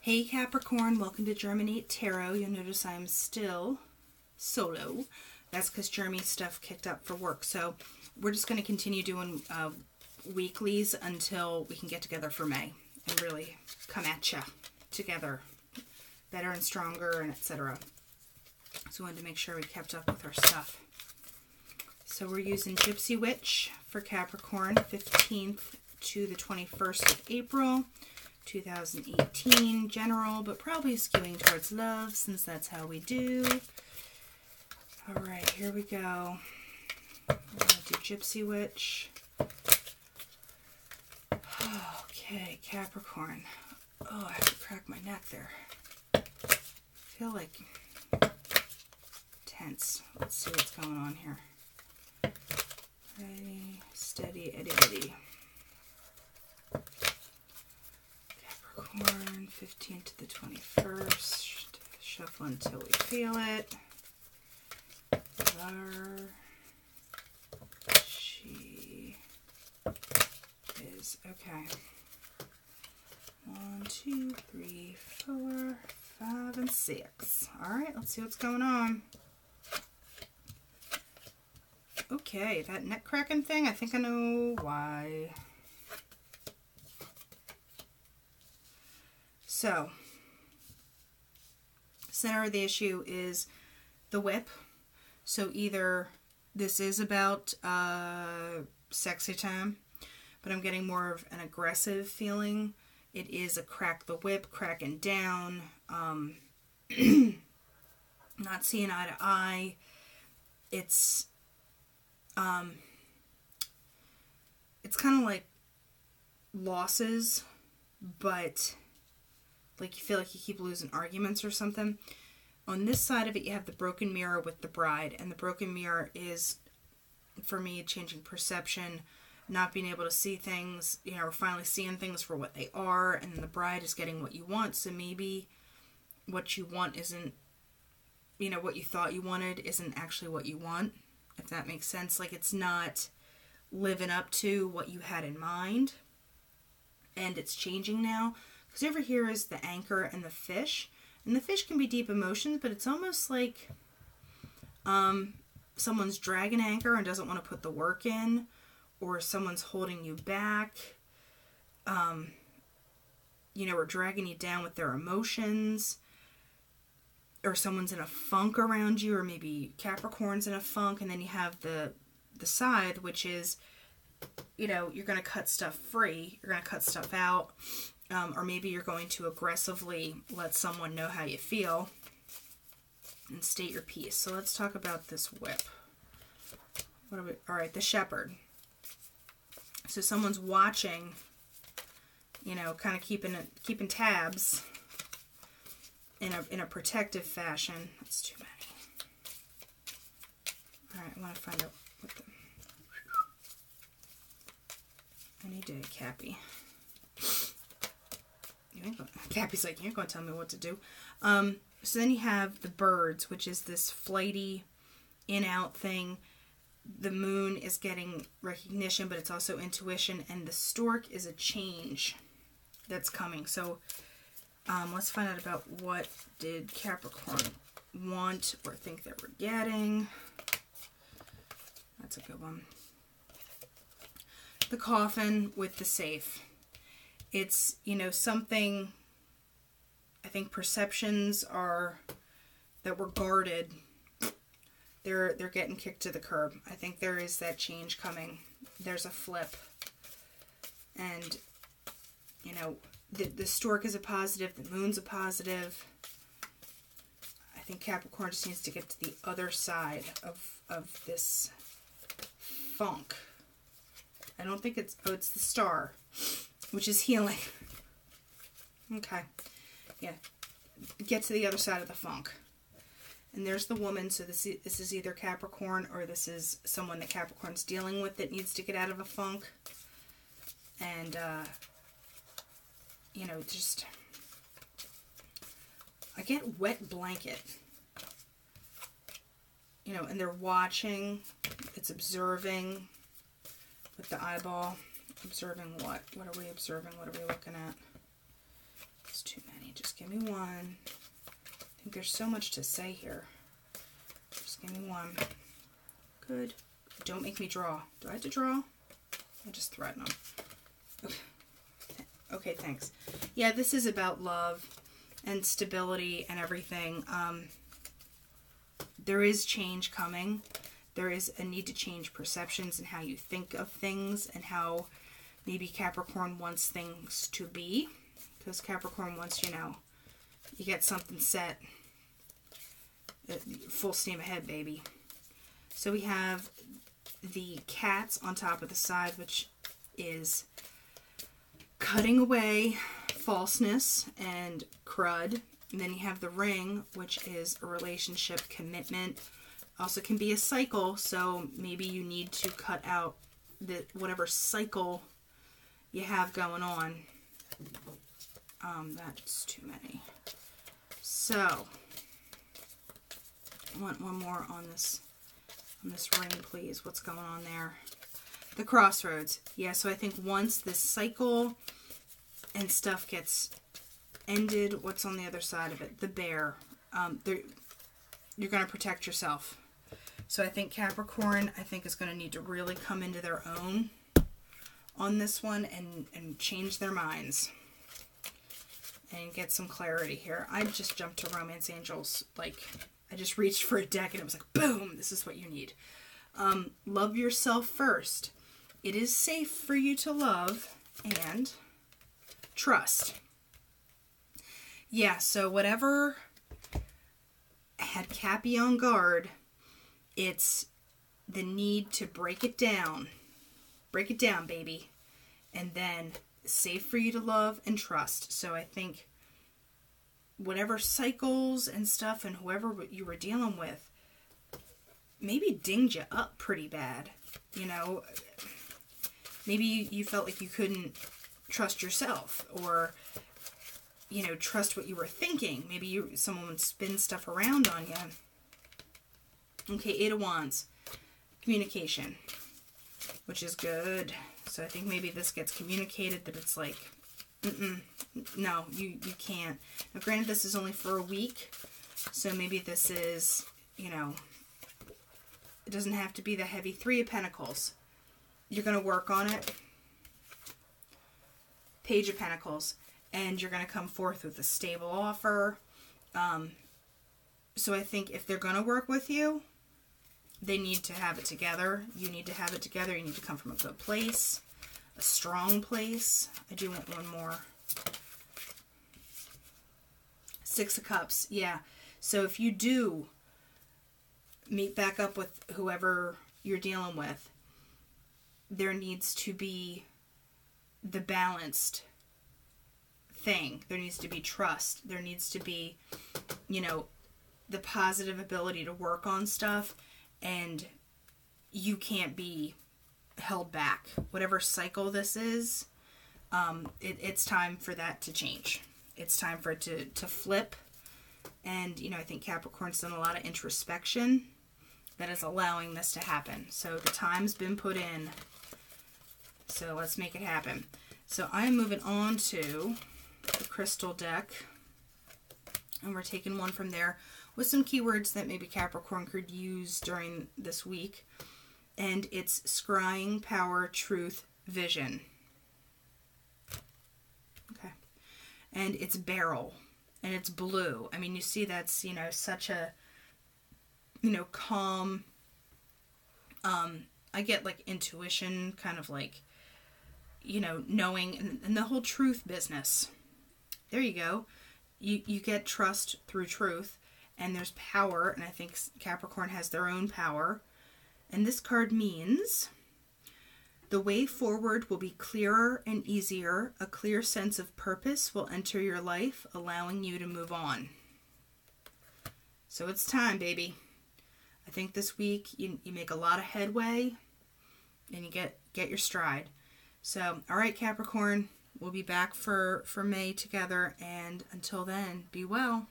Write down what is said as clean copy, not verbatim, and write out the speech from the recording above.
Hey Capricorn, welcome to Germinate Tarot. You'll notice I'm still solo. That's because Jeremy's stuff kicked up for work. So we're just going to continue doing weeklies until we can get together for May and really come at ya together better and stronger and etc. So we wanted to make sure we kept up with our stuff. So we're using Gypsy Witch for Capricorn, 15th to the 21st of April. 2018 general, but probably skewing towards love since that's how we do. All right, here we go. We're going to do Gypsy Witch. Okay, Capricorn. Oh, I have to crack my neck there. I feel like tense. Let's see what's going on here. Ready, steady, Eddie, Eddie. Capricorn, 15th to the 21st. Shuffle until we feel it. There. She is okay. 1, 2, 3, 4, 5, and 6. All right, let's see what's going on. Okay, that neck cracking thing, I think I know why. So, center of the issue is the whip. So either this is about sexy time, but I'm getting more of an aggressive feeling. It is a crack the whip, cracking down, not seeing eye to eye. It's kind of like losses, but like you feel like you keep losing arguments or something. On this side of it, you have the broken mirror with the bride. And the broken mirror is, for me, changing perception, not being able to see things, you know, or finally seeing things for what they are. And the bride is getting what you want. So maybe what you want isn't, you know, what you thought you wanted isn't actually what you want, if that makes sense. Like it's not living up to what you had in mind. And it's changing now. Because over here is the anchor and the fish. And the fish can be deep emotions, but it's almost like someone's dragging anchor and doesn't want to put the work in. Or someone's holding you back. You know, or dragging you down with their emotions. Or someone's in a funk around you. Or maybe Capricorn's in a funk. And then you have the side, which is, you know, you're going to cut stuff free. You're going to cut stuff out. Or maybe you're going to aggressively let someone know how you feel and state your piece. So let's talk about this whip. All right, the shepherd. So someone's watching, you know, kind of keeping tabs in a protective fashion. That's too many. All right, I want to find out what the... Any day, Cappy. Cappy's like, you ain't gonna tell me what to do. So then you have the birds, which is this flighty in-out thing. The moon is getting recognition, but it's also intuition. And the stork is a change that's coming. So let's find out about what did Capricorn want or think that we're getting. That's a good one. The coffin with the safe. It's, you know, something, I think perceptions are, that were guarded, they're getting kicked to the curb. I think there is that change coming. There's a flip. And, you know, the stork is a positive, the moon's a positive. I think Capricorn just needs to get to the other side of this funk. I don't think it's, oh, it's the star. Which is healing. Okay. Yeah. Get to the other side of the funk. And there's the woman. So this is either Capricorn or this is someone that Capricorn's dealing with that needs to get out of a funk. And, you know, just... I get wet blanket. You know, and they're watching. It's observing with the eyeball. Observing what? What are we observing? What are we looking at? It's too many. Just give me one. I think there's so much to say here. Just give me one. Good. Don't make me draw. Do I have to draw? I just threaten them. Okay. Okay, thanks. Yeah, this is about love and stability and everything. There is change coming. There is a need to change perceptions and how you think of things and how maybe Capricorn wants things to be. Because Capricorn wants, you know, you get something set, full steam ahead, baby. So we have the cats on top of the side, which is cutting away falseness and crud. And then you have the ring, which is a relationship commitment. Also can be a cycle, so maybe you need to cut out the whatever cycle you have going on. That's too many. So I want one more on this ring, please. What's going on there? The crossroads. Yeah, so I think once this cycle and stuff gets ended, what's on the other side of it? The bear. You're going to protect yourself. So I think Capricorn, is going to need to really come into their own on this one and change their minds and get some clarity here. I just jumped to Romance Angels. Like, I just reached for a deck and it was like, boom, this is what you need. Love yourself first. It is safe for you to love and trust. Yeah, so whatever had Cappy on guard, it's the need to break it down. Break it down, baby. And then safe for you to love and trust. So I think whatever cycles and stuff and whoever you were dealing with maybe dinged you up pretty bad. You know, maybe you felt like you couldn't trust yourself or, you know, trust what you were thinking. Maybe someone would spin stuff around on you. Okay, Eight of Wands. Communication, which is good. So I think maybe this gets communicated that it's like, no, you can't. Now, granted, this is only for a week, so maybe this is, you know, it doesn't have to be the heavy Three of Pentacles. You're going to work on it. Page of Pentacles. And you're going to come forth with a stable offer. So I think if they're going to work with you, they need to have it together. You need to have it together. You need to come from a good place, a strong place. I do want one more. Six of Cups. Yeah. So if you do meet back up with whoever you're dealing with, there needs to be the balanced thing. There needs to be trust. There needs to be, you know, the positive ability to work on stuff, and you can't be held back. Whatever cycle this is, it's time for that to change. It's time for it to flip. And, you know, I think Capricorn's done a lot of introspection that is allowing this to happen. So the time's been put in. So let's make it happen. So I'm moving on to the crystal deck. And we're taking one from there with some keywords that maybe Capricorn could use during this week. And it's scrying, power, truth, vision. Okay. And it's beryl. And it's blue. I mean, you see that's, you know, such a, you know, calm. I get like intuition, kind of like, you know, knowing, and the whole truth business. There you go. You get trust through truth, and there's power, and I think Capricorn has their own power. And this card means the way forward will be clearer and easier. A clear sense of purpose will enter your life, allowing you to move on. So it's time, baby. I think this week you make a lot of headway, and you get your stride. So, all right, Capricorn, we'll be back for May together, and until then, be well.